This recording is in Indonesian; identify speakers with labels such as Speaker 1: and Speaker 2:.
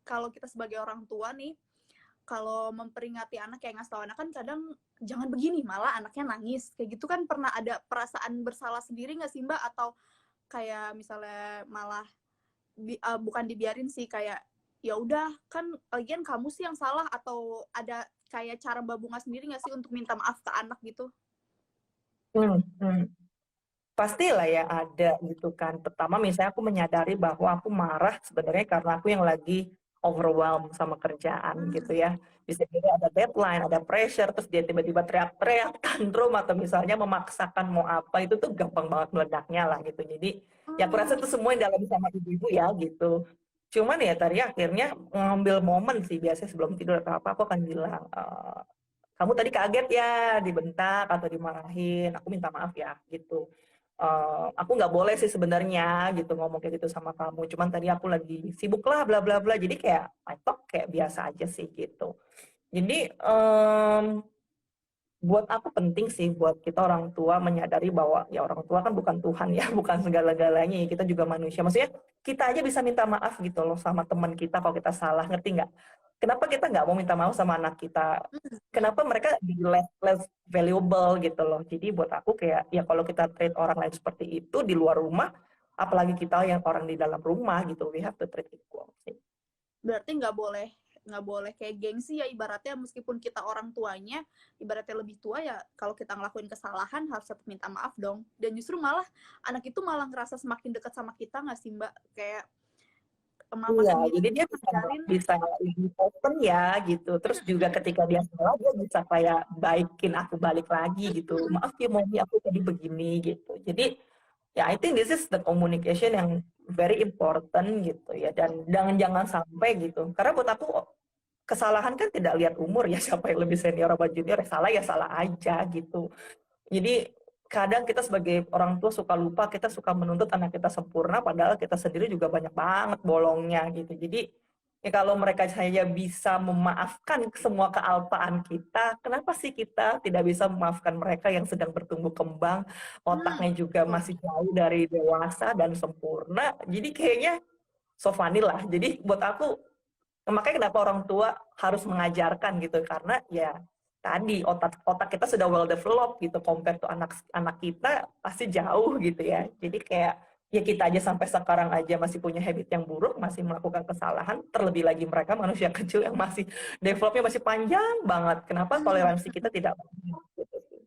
Speaker 1: kalau kita sebagai orang tua nih, kalau memperingati anak kayak ngasih tahu anak kan kadang jangan begini, malah anaknya nangis. Kayak gitu kan pernah ada perasaan bersalah sendiri nggak sih Mbak? Atau kayak misalnya malah bukan dibiarin sih kayak ya udah kan lagian kamu sih yang salah atau ada kayak cara Mbak Bunga sendiri nggak sih untuk minta maaf ke anak gitu?
Speaker 2: Hmm, hmm. Pastilah ya ada gitu kan. Pertama misalnya aku menyadari bahwa aku marah sebenarnya karena aku yang lagi overwhelmed sama kerjaan
Speaker 1: Hmm.
Speaker 2: gitu ya. Bisa jadi ada deadline, ada pressure, terus dia tiba-tiba teriak-teriak, tantrum, atau misalnya memaksakan mau apa, itu tuh gampang banget meledaknya lah gitu. Jadi ya aku rasa
Speaker 1: Hmm.
Speaker 2: itu semua yang dalam sama ibu-ibu ya gitu. Cuman ya tadi akhirnya ngambil momen sih biasanya sebelum tidur atau apa, aku akan bilang, kamu tadi kaget ya dibentak atau dimarahin, aku minta maaf ya gitu. Aku nggak boleh sih sebenarnya gitu ngomong kayak gitu sama kamu, cuman tadi aku lagi sibuk lah bla bla bla, jadi kayak I talk kayak biasa aja sih gitu. Jadi buat aku penting sih buat kita orang tua menyadari bahwa ya orang tua kan bukan Tuhan ya, bukan segala-galanya ya, kita juga manusia. Maksudnya kita aja bisa minta maaf gitu loh sama teman kita kalau kita salah, ngerti nggak? Kenapa kita nggak mau minta maaf sama anak kita? Kenapa mereka di less valuable gitu loh? Jadi buat aku kayak ya kalau kita treat orang lain seperti itu di luar rumah, apalagi kita yang orang di dalam rumah gitu, we have to treat equal sih.
Speaker 1: Berarti nggak boleh kayak gengsi ya ibaratnya meskipun kita orang tuanya ibaratnya lebih tua ya kalau kita ngelakuin kesalahan harus tetap minta maaf dong dan justru malah anak itu malah ngerasa semakin dekat sama kita nggak sih Mbak kayak mama
Speaker 2: Iya,
Speaker 1: sendiri
Speaker 2: jadi dia bisa
Speaker 1: ngajarin.
Speaker 2: bisa lebih open ya gitu. Terus juga ketika dia salah dia bisa kayak baikin aku balik lagi gitu. Maaf ya Mommy aku tadi begini gitu. Jadi ya I think this is the communication yang very important gitu ya. Dan jangan sampai gitu. Karena buat aku kesalahan kan tidak lihat umur ya, siapa yang lebih senior apa junior, ya salah aja gitu. Jadi kadang kita sebagai orang tua suka lupa, kita suka menuntut anak kita sempurna, padahal kita sendiri juga banyak banget bolongnya gitu. Jadi ya kalau mereka saja bisa memaafkan semua kealpaan kita, kenapa sih kita tidak bisa memaafkan mereka yang sedang bertumbuh kembang, otaknya juga
Speaker 1: Betul.
Speaker 2: masih jauh dari dewasa dan sempurna. Jadi kayaknya so funny lah. Jadi buat aku, makanya kenapa orang tua harus mengajarkan gitu, karena ya tadi otak kita sudah well developed gitu, compare to anak kita pasti jauh gitu ya. Jadi kayak ya kita aja sampai sekarang aja masih punya habit yang buruk, masih melakukan kesalahan, terlebih lagi mereka manusia kecil yang masih developnya masih panjang banget. Kenapa toleransi kita tidak banyak gitu.